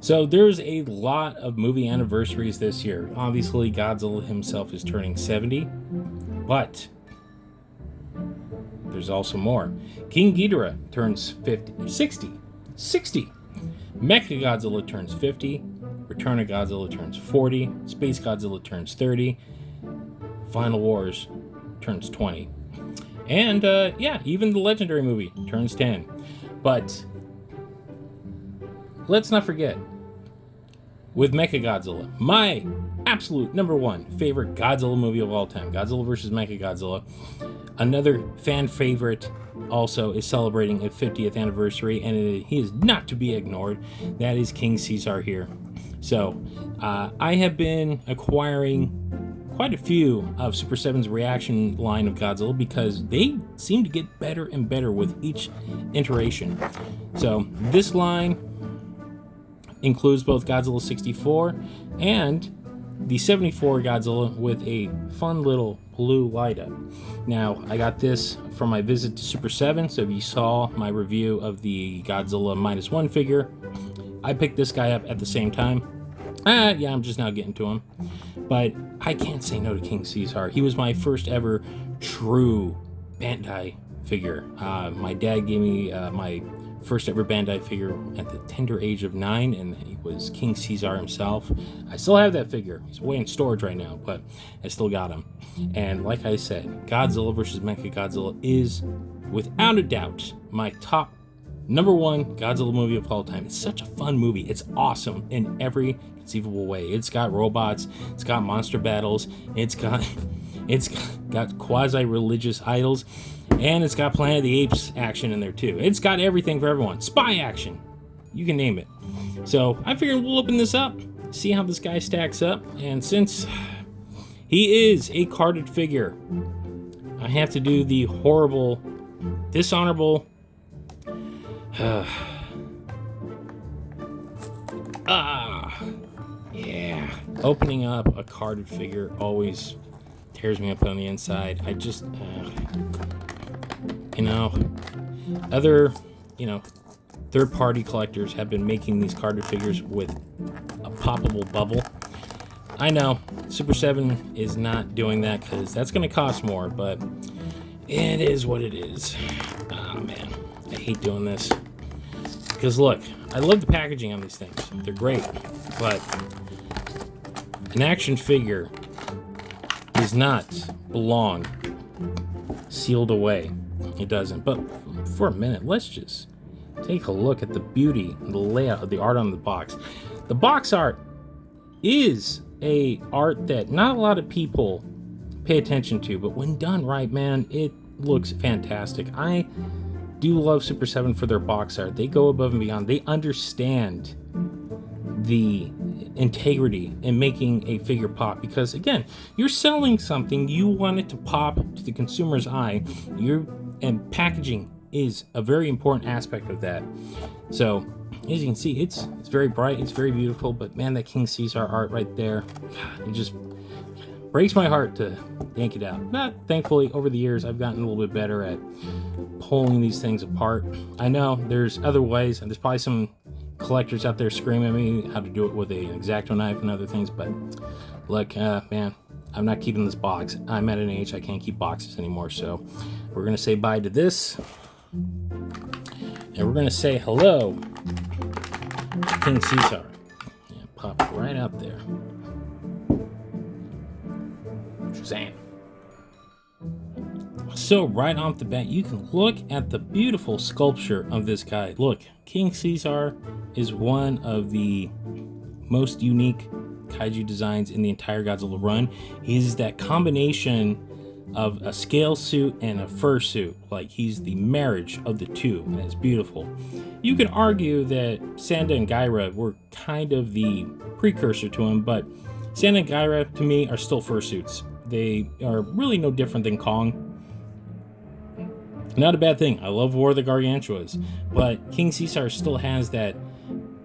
So there's a lot of movie anniversaries this year. Obviously, Godzilla himself is turning 70, but there's also more. King Ghidorah turns 60. Mechagodzilla turns 50. Return of Godzilla turns 40. Space Godzilla turns 30. Final Wars turns 20. And even the Legendary movie turns 10. But let's not forget, with Mechagodzilla, my absolute number one favorite Godzilla movie of all time, Godzilla vs. Mechagodzilla. Another fan favorite also is celebrating a 50th anniversary, and he is not to be ignored. That is King Caesar here. So I have been acquiring quite a few of Super 7's ReAction line of Godzilla because they seem to get better and better with each iteration. So this line includes both Godzilla 64 and the 74 Godzilla with a fun little blue light up. Now, I got this from my visit to Super 7, so if you saw my review of the Godzilla -1 figure, I picked this guy up at the same time. I'm just now getting to him. But I can't say no to King Caesar. He was my first ever true Bandai figure. My dad gave me my first ever Bandai figure at the tender age of 9, and he was King Caesar himself. I still have that figure. He's away in storage right now, but I still got him. And like I said, Godzilla vs. Mechagodzilla is, without a doubt, my top number one Godzilla movie of all time. It's such a fun movie. It's awesome in every conceivable way. It's got robots, it's got monster battles, it's got quasi-religious idols, and it's got Planet of the Apes action in there too. It's got everything for everyone. Spy action, you can name it. So I figured we'll open this up, see how this guy stacks up, and since he is a carded figure, I have to do the horrible, dishonorable opening up a carded figure always tears me up on the inside. I just other third-party collectors have been making these carded figures with a poppable bubble. I know Super 7 is not doing that because that's going to cost more, but it is what it is. Oh man, I hate doing this. Because look, I love the packaging on these things. They're great, but an action figure does not belong sealed away. It doesn't. But for a minute, let's just take a look at the beauty and the layout of the art on the box. The box art is a art that not a lot of people pay attention to, but when done right, man, it looks fantastic. I do love Super 7 for their box art. They go above and beyond. They understand the integrity in making a figure pop, because again, you're selling something, you want it to pop to the consumer's eye. And packaging is a very important aspect of that. So as you can see, it's very bright, it's very beautiful, but man, that King Caesar art right there, God, it just breaks my heart to yank it out. But thankfully, over the years, I've gotten a little bit better at pulling these things apart. I know there's other ways, and there's probably some collectors out there screaming at me how to do it with an X-Acto knife and other things, but look, man, I'm not keeping this box. I'm at an age I can't keep boxes anymore, so we're gonna say bye to this, and we're gonna say hello to King Caesar. Yeah, pop it right out there. Shazam. So right off the bat, you can look at the beautiful sculpture of this guy. Look, King Caesar is one of the most unique kaiju designs in the entire Godzilla run. He's that combination of a scale suit and a fursuit. Like, he's the marriage of the two, and it's beautiful. You could argue that Sanda and Gyra were kind of the precursor to him, but Sanda and Gyra, to me, are still fursuits. They are really no different than Kong. Not a bad thing. I love War of the Gargantuas, but King Caesar still has that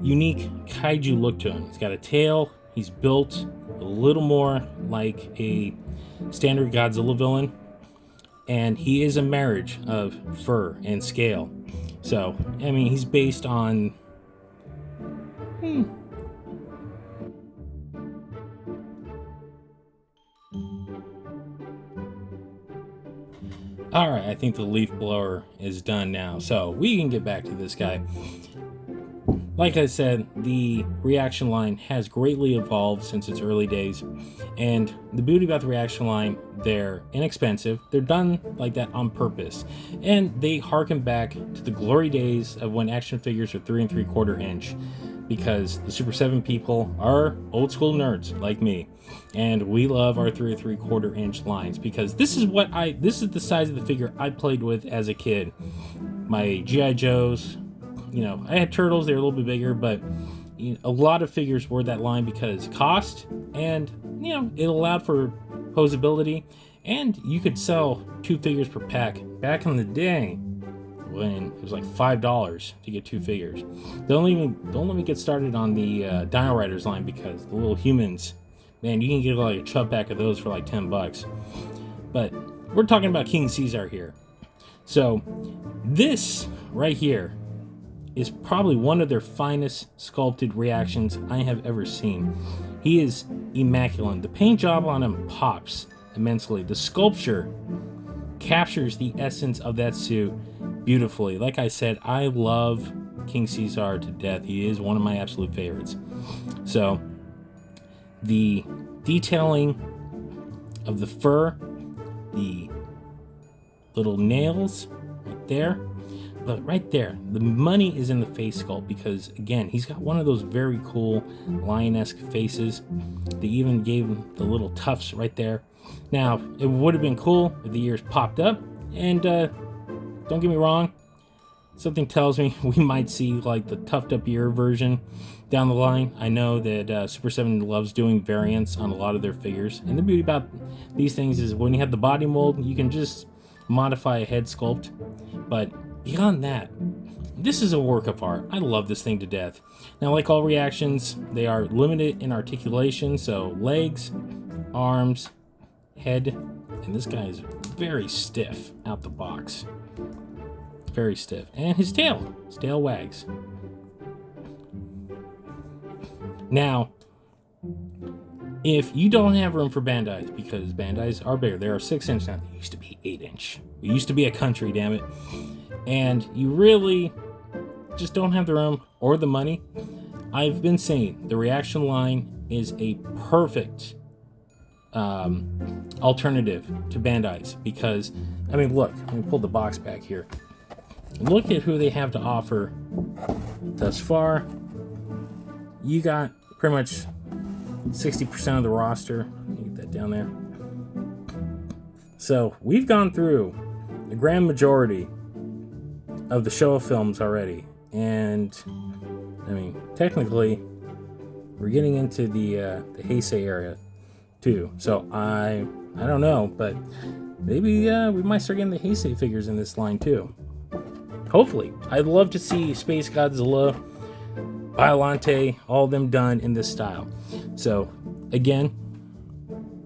unique kaiju look to him. He's got a tail. He's built a little more like a standard Godzilla villain, and he is a marriage of fur and scale. So, I mean, he's based on All right, I think the leaf blower is done now, so we can get back to this guy. Like I said, the ReAction line has greatly evolved since its early days, and the beauty about the ReAction line, they're inexpensive, they're done like that on purpose, and they harken back to the glory days of when action figures were 3 3/4 inch, because the Super 7 people are old school nerds like me, and we love our 3 3/4 inch lines, because this is the size of the figure I played with as a kid. My G.I. Joes, I had turtles, they were a little bit bigger, but a lot of figures were that line because cost, and it allowed for posability, and you could sell 2 figures per pack back in the day when it was like $5 to get 2 figures. Don't let me get started on the Dino Riders line, because the little humans, man, you can get like a chub pack of those for like $10. But we're talking about King Caesar here. So this right here is probably one of their finest sculpted reactions I have ever seen. He is immaculate. The paint job on him pops immensely. The sculpture captures the essence of that suit beautifully. Like I said, I love King Caesar to death. He is one of my absolute favorites. So the detailing of the fur, the little nails right there, but right there, the money is in the face sculpt, because again, he's got one of those very cool lion-esque faces. They even gave him the little tufts right there. Now, it would have been cool if the ears popped up, and don't get me wrong, something tells me we might see like the tufted up ear version down the line. I know that Super 7 loves doing variants on a lot of their figures, and the beauty about these things is when you have the body mold, you can just modify a head sculpt. But beyond that, this is a work of art. I love this thing to death. Now, like all reactions, they are limited in articulation, so legs, arms, head, and this guy is very stiff out the box. Very stiff. And his tail wags. Now, if you don't have room for Bandais, because Bandais are bigger, they are 6-inch now. They used to be 8-inch. We used to be a country, damn it. And you really just don't have the room or the money, I've been saying the ReAction line is a perfect alternative to Bandai's, because, I mean, look, let me pull the box back here. Look at who they have to offer thus far. You got pretty much 60% of the roster. Let me get that down there. So we've gone through the grand majority of the Showa films already, and I mean, technically, we're getting into the Heisei area too. So I don't know, but maybe we might start getting the Heisei figures in this line too. Hopefully. I'd love to see Space Godzilla, Biollante, all of them done in this style. So again,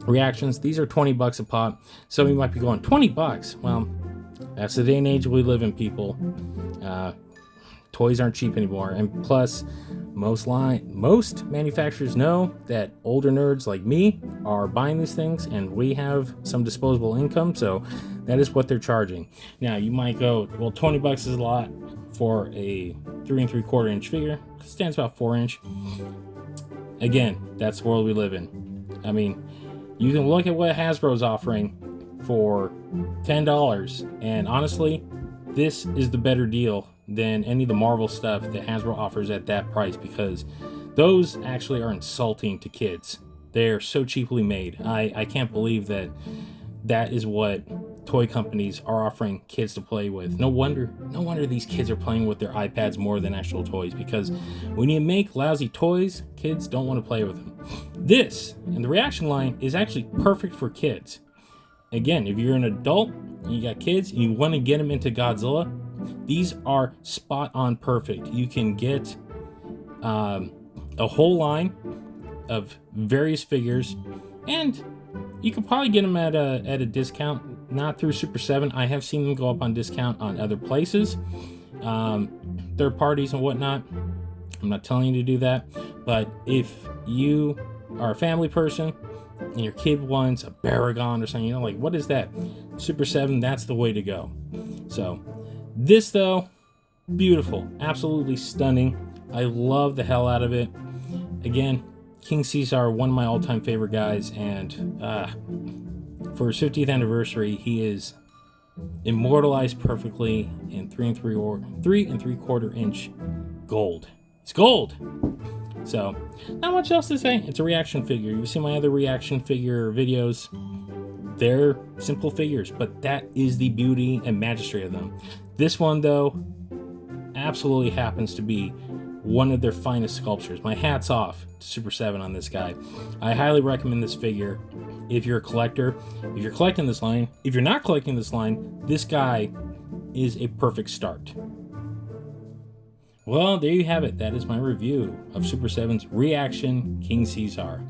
reactions, these are $20 a pop. Some of you might be going, $20? Well, that's the day and age we live in, people. Toys aren't cheap anymore, and plus, most manufacturers know that older nerds like me are buying these things, and we have some disposable income, so that is what they're charging. Now, you might go, well, $20 is a lot for a 3 3/4 inch figure. It stands about 4-inch. Again, that's the world we live in. I mean, you can look at what Hasbro's offering for $10, and honestly, this is the better deal than any of the Marvel stuff that Hasbro offers at that price, because those actually are insulting to kids. They're so cheaply made. I can't believe that is what toy companies are offering kids to play with. No wonder these kids are playing with their iPads more than actual toys, because when you make lousy toys, kids don't want to play with them. This, and the ReAction line, is actually perfect for kids. Again, if you're an adult and you got kids and you want to get them into Godzilla, these are spot on perfect. You can get a whole line of various figures, and you could probably get them at a discount, not through Super 7. I have seen them go up on discount on other places, third parties and whatnot. I'm not telling you to do that, but if you are a family person and your kid wants a Baragon or something, you know, like, what is that? Super 7, that's the way to go. So, this, though, beautiful. Absolutely stunning. I love the hell out of it. Again, King Caesar, one of my all-time favorite guys, and for his 50th anniversary, he is immortalized perfectly in 3 3/4 inch gold. It's gold! So, not much else to say. It's a reaction figure. You've seen my other reaction figure videos. They're simple figures, but that is the beauty and majesty of them. This one, though, absolutely happens to be one of their finest sculptures. My hat's off to Super 7 on this guy. I highly recommend this figure if you're a collector. If you're collecting this line, if you're not collecting this line, this guy is a perfect start. Well, there you have it. That is my review of Super 7's ReAction King Caesar.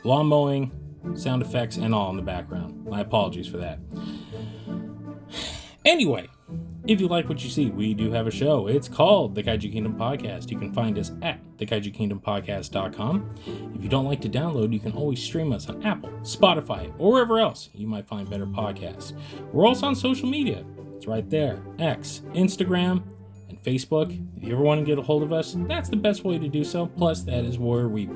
Lawn mowing, sound effects, and all in the background. My apologies for that. Anyway, if you like what you see, we do have a show. It's called The Kaiju Kingdom Podcast. You can find us at thekaijukingdompodcast.com. If you don't like to download, you can always stream us on Apple, Spotify, or wherever else you might find better podcasts. We're also on social media. It's right there. X, Instagram, and Facebook. If you ever want to get a hold of us, that's the best way to do so. Plus, that is where we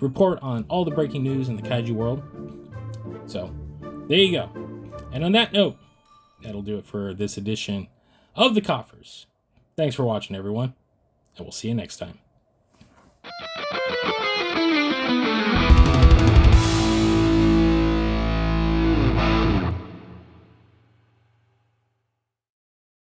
report on all the breaking news in the kaiju world. So, there you go. And on that note, that'll do it for this edition of the Koffers. Thanks for watching, everyone, and we'll see you next time.